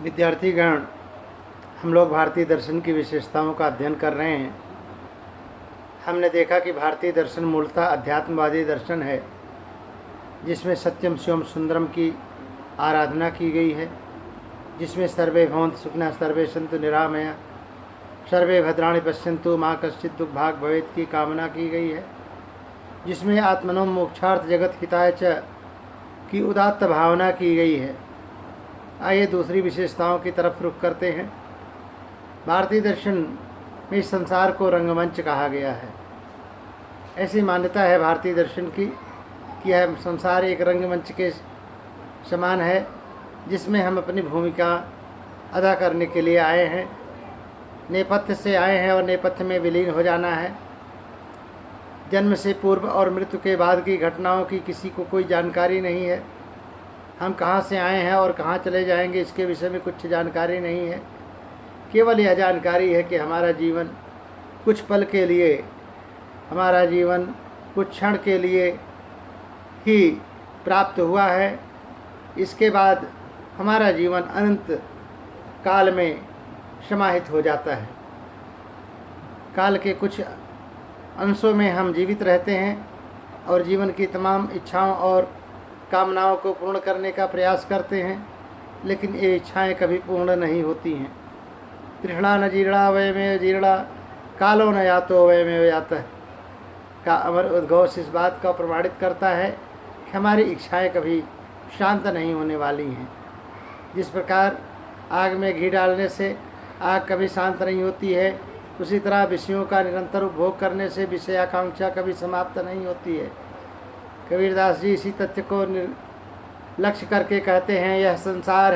विद्यार्थीगण, हम लोग भारतीय दर्शन की विशेषताओं का अध्ययन कर रहे हैं। हमने देखा कि भारतीय दर्शन मूलतः अध्यात्मवादी दर्शन है, जिसमें सत्यम शिवम सुंदरम की आराधना की गई है, जिसमें सर्वे भवन्तु सुखिनः सर्वे सन्तु निरामया सर्वे भद्राणि पश्यन्तु मा कश्चित् दुःख भाग् भवेत् की कामना की गई है, जिसमें आत्मनो मोक्षार्थ जगत हिताय च की उदात्त भावना की गई है। आइए दूसरी विशेषताओं की तरफ रुख करते हैं। भारतीय दर्शन में इस संसार को रंगमंच कहा गया है। ऐसी मान्यता है भारतीय दर्शन की कि यह संसार एक रंगमंच के समान है, जिसमें हम अपनी भूमिका अदा करने के लिए आए हैं। नेपथ्य से आए हैं और नेपथ्य में विलीन हो जाना है। जन्म से पूर्व और मृत्यु के बाद की घटनाओं की किसी को कोई जानकारी नहीं है। हम कहाँ से आए हैं और कहाँ चले जाएंगे, इसके विषय में कुछ जानकारी नहीं है। केवल यह जानकारी है कि हमारा जीवन कुछ पल के लिए, हमारा जीवन कुछ क्षण के लिए ही प्राप्त हुआ है। इसके बाद हमारा जीवन अनंत काल में समाहित हो जाता है। काल के कुछ अंशों में हम जीवित रहते हैं और जीवन की तमाम इच्छाओं और कामनाओं को पूर्ण करने का प्रयास करते हैं, लेकिन ये इच्छाएं कभी पूर्ण नहीं होती हैं। तृष्णा न जीर्णा वयमेव जीर्णा कालो न यातो वयमेव यातः का अमर उद्घोष इस बात का प्रमाणित करता है कि हमारी इच्छाएं कभी शांत नहीं होने वाली हैं। जिस प्रकार आग में घी डालने से आग कभी शांत नहीं होती है, उसी तरह विषयों का निरंतर उपभोग करने से विषयाकांक्षा कभी समाप्त नहीं होती है। कबीरदास जी इसी तथ्य को लक्ष्य करके कहते हैं, यह संसार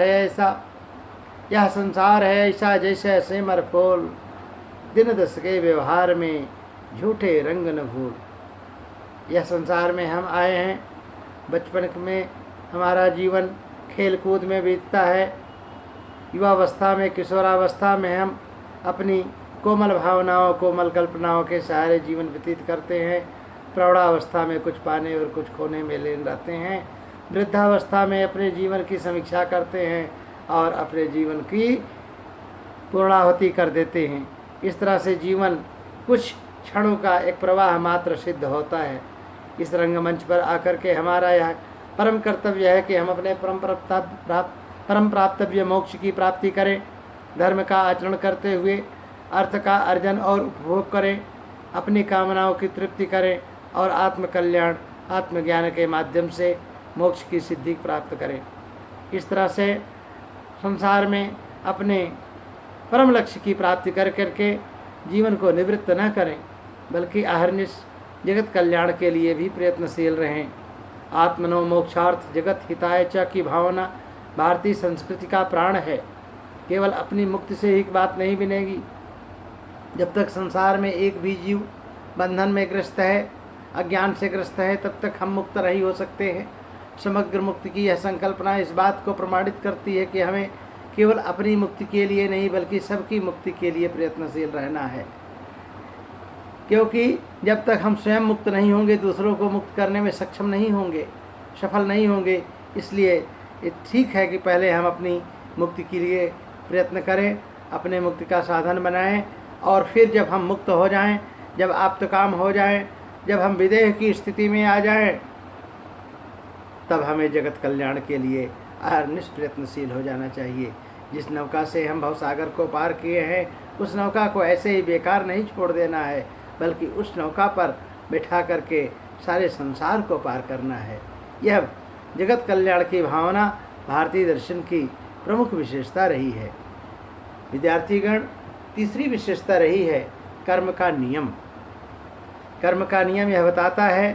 है ऐसा जैसे सेमर फूल, दिन दस के व्यवहार में झूठे रंग न भूल। यह संसार में हम आए हैं। बचपन में हमारा जीवन खेल कूद में बीतता है। युवावस्था में, किशोरावस्था में हम अपनी कोमल भावनाओं, कोमल कल्पनाओं के सहारे जीवन व्यतीत करते हैं। प्रौढ़ावस्था में कुछ पाने और कुछ खोने में लीन रहते हैं। वृद्धावस्था में अपने जीवन की समीक्षा करते हैं और अपने जीवन की पूर्णाहुति कर देते हैं। इस तरह से जीवन कुछ क्षणों का एक प्रवाह मात्र सिद्ध होता है। इस रंगमंच पर आकर के हमारा यह परम कर्तव्य है कि हम अपने परम प्राप्तव्य मोक्ष की प्राप्ति करें, धर्म का आचरण करते हुए अर्थ का अर्जन और उपभोग करें, अपनी कामनाओं की तृप्ति करें और आत्मकल्याण, आत्मज्ञान के माध्यम से मोक्ष की सिद्धि प्राप्त करें। इस तरह से संसार में अपने परम लक्ष्य की प्राप्ति कर करके जीवन को निवृत्त न करें, बल्कि अहर्निश जगत कल्याण के लिए भी प्रयत्नशील रहें। आत्मनो मोक्षार्थ जगत हिताय च की भावना भारतीय संस्कृति का प्राण है। केवल अपनी मुक्ति से ही बात नहीं बनेगी। जब तक संसार में एक भी जीव बंधन में ग्रस्त है, अज्ञान से ग्रस्त है, तब तक हम मुक्त नहीं हो सकते हैं। समग्र मुक्ति की यह संकल्पना इस बात को प्रमाणित करती है कि हमें केवल अपनी मुक्ति के लिए नहीं, बल्कि सबकी मुक्ति के लिए प्रयत्नशील रहना है। क्योंकि जब तक हम स्वयं मुक्त नहीं होंगे, दूसरों को मुक्त करने में सक्षम नहीं होंगे, सफल नहीं होंगे। इसलिए ये ठीक है कि पहले हम अपनी मुक्ति के लिए प्रयत्न करें, अपने मुक्ति का साधन बनाएं, और फिर जब हम मुक्त हो जाएं, जब आप्तकाम हो जाएं, जब हम विदेह की स्थिति में आ जाएं, तब हमें जगत कल्याण के लिए अहर्निश प्रयत्नशील हो जाना चाहिए। जिस नौका से हम भवसागर को पार किए हैं, उस नौका को ऐसे ही बेकार नहीं छोड़ देना है, बल्कि उस नौका पर बैठा करके सारे संसार को पार करना है। यह जगत कल्याण की भावना भारतीय दर्शन की प्रमुख विशेषता रही है। विद्यार्थीगण, तीसरी विशेषता रही है कर्म का नियम। कर्म का नियम यह बताता है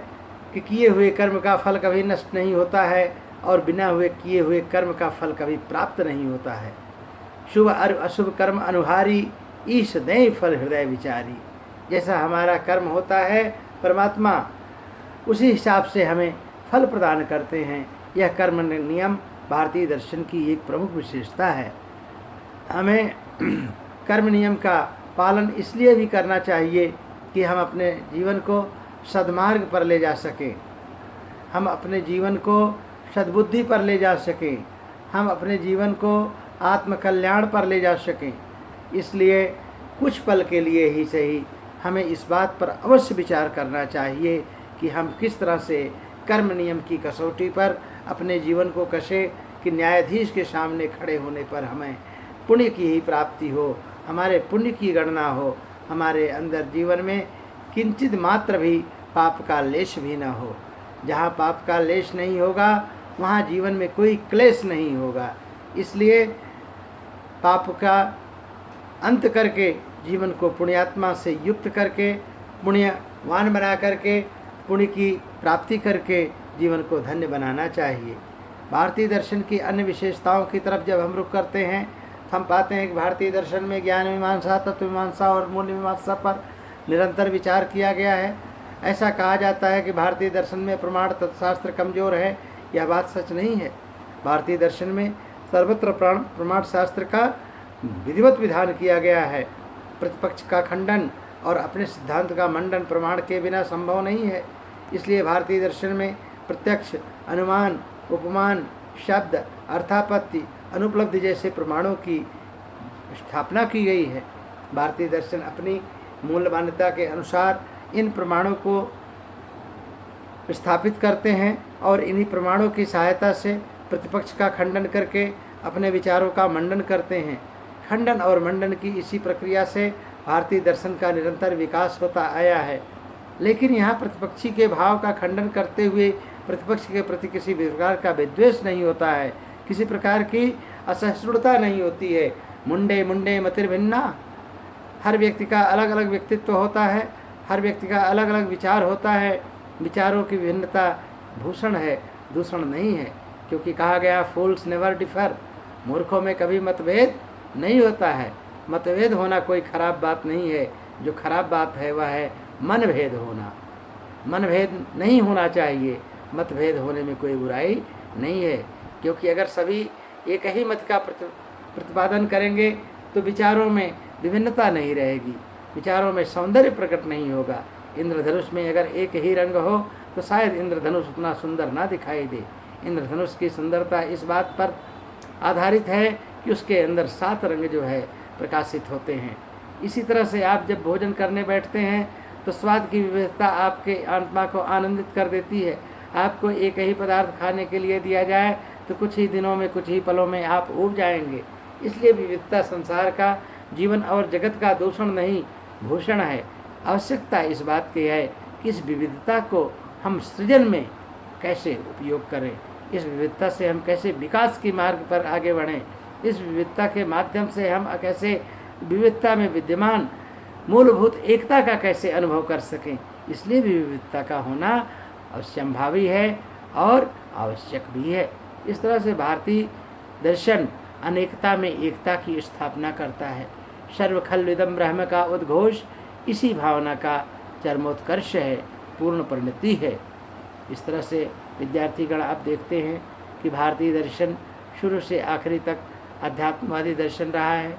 कि किए हुए कर्म का फल कभी नष्ट नहीं होता है और बिना हुए किए हुए कर्म का फल कभी प्राप्त नहीं होता है। शुभ और अशुभ कर्म अनुहारी, ईश दय फल हृदय विचारी। जैसा हमारा कर्म होता है, परमात्मा उसी हिसाब से हमें फल प्रदान करते हैं। यह कर्म नियम भारतीय दर्शन की एक प्रमुख विशेषता है। हमें कर्म नियम का पालन इसलिए भी करना चाहिए कि हम अपने जीवन को सद्मार्ग पर ले जा सकें, हम अपने जीवन को सद्बुद्धि पर ले जा सकें, हम अपने जीवन को आत्म कल्याण पर ले जा सकें। इसलिए कुछ पल के लिए ही सही हमें इस बात पर अवश्य विचार करना चाहिए कि हम किस तरह से कर्म नियम की कसौटी पर अपने जीवन को कसें कि न्यायाधीश के सामने खड़े होने पर हमें पुण्य की ही प्राप्ति हो, हमारे पुण्य की गणना हो, हमारे अंदर जीवन में किंचित मात्र भी पाप का लेश भी न हो। जहाँ पाप का लेश नहीं होगा वहाँ जीवन में कोई क्लेश नहीं होगा। इसलिए पाप का अंत करके जीवन को पुण्यात्मा से युक्त करके, पुण्यवान बना करके, पुण्य की प्राप्ति करके जीवन को धन्य बनाना चाहिए। भारतीय दर्शन की अन्य विशेषताओं की तरफ जब हम रुख करते हैं तो हम पाते हैं कि भारतीय दर्शन में ज्ञान मीमांसा, तत्व मीमांसा और मूल्य मीमांसा पर निरंतर विचार किया गया है। ऐसा कहा जाता है कि भारतीय दर्शन में प्रमाण तत्वशास्त्र कमज़ोर है। यह बात सच नहीं है। भारतीय दर्शन में सर्वत्र प्रमाण शास्त्र का विधिवत विधान किया गया है। प्रतिपक्ष का खंडन और अपने सिद्धांत का मंडन प्रमाण के बिना संभव नहीं है। इसलिए भारतीय दर्शन में प्रत्यक्ष, अनुमान, उपमान, शब्द, अर्थापत्ति, अनुपलब्धि जैसे प्रमाणों की स्थापना की गई है। भारतीय दर्शन अपनी मूल मान्यता के अनुसार इन प्रमाणों को स्थापित करते हैं और इन्हीं प्रमाणों की सहायता से प्रतिपक्ष का खंडन करके अपने विचारों का मंडन करते हैं। खंडन और मंडन की इसी प्रक्रिया से भारतीय दर्शन का निरंतर विकास होता आया है। लेकिन यहाँ प्रतिपक्षी के भाव का खंडन करते हुए प्रतिपक्ष के प्रति किसी प्रकार का विद्वेष नहीं होता है, किसी प्रकार की असहिष्णुता नहीं होती है। मुंडे मुंडे मतिर्भिन्ना, हर व्यक्ति का अलग अलग व्यक्तित्व होता है, हर व्यक्ति का अलग अलग विचार होता है। विचारों की भिन्नता भूषण है, दूषण नहीं है, क्योंकि कहा गया फूल्स नेवर डिफर, मूर्खों में कभी मतभेद नहीं होता है। मतभेद होना कोई खराब बात नहीं है। जो खराब बात है वह है मनभेद होना। मनभेद नहीं होना चाहिए। मतभेद होने में कोई बुराई नहीं है, क्योंकि अगर सभी एक ही मत का प्रतिपादन करेंगे तो विचारों में विभिन्नता नहीं रहेगी, विचारों में सौंदर्य प्रकट नहीं होगा। इंद्रधनुष में अगर एक ही रंग हो तो शायद इंद्रधनुष उतना सुंदर ना दिखाई दे। इंद्रधनुष की सुंदरता इस बात पर आधारित है कि उसके अंदर 7 रंग जो है प्रकाशित होते हैं। इसी तरह से आप जब भोजन करने बैठते हैं तो स्वाद की विविधता आपके आत्मा को आनंदित कर देती है। आपको एक ही पदार्थ खाने के लिए दिया जाए तो कुछ ही दिनों में, कुछ ही पलों में आप ऊब जाएंगे। इसलिए विविधता संसार का, जीवन और जगत का दूषण नहीं, भूषण है। आवश्यकता इस बात की है कि इस विविधता को हम सृजन में कैसे उपयोग करें, इस विविधता से हम कैसे विकास के मार्ग पर आगे बढ़ें, इस विविधता के माध्यम से हम कैसे विविधता में विद्यमान मूलभूत एकता का कैसे अनुभव कर सकें। इसलिए विविधता का होना अवश्यंभावी है और आवश्यक भी है। इस तरह से भारतीय दर्शन अनेकता में एकता की स्थापना करता है। सर्वखल्विदं ब्रह्म का उद्घोष इसी भावना का चरमोत्कर्ष है, पूर्ण परिणति है। इस तरह से विद्यार्थीगण आप देखते हैं कि भारतीय दर्शन शुरू से आखिरी तक अध्यात्मवादी दर्शन रहा है।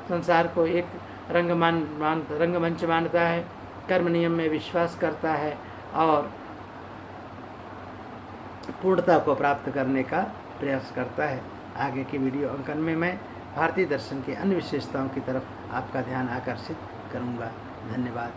संसार को एक रंगमंच मानता है, कर्म नियम में विश्वास करता है और पूर्णता को प्राप्त करने का प्रयास करता है। आगे की वीडियो अंकन में मैं भारतीय दर्शन की अन्य विशेषताओं की तरफ आपका ध्यान आकर्षित करूंगा। धन्यवाद।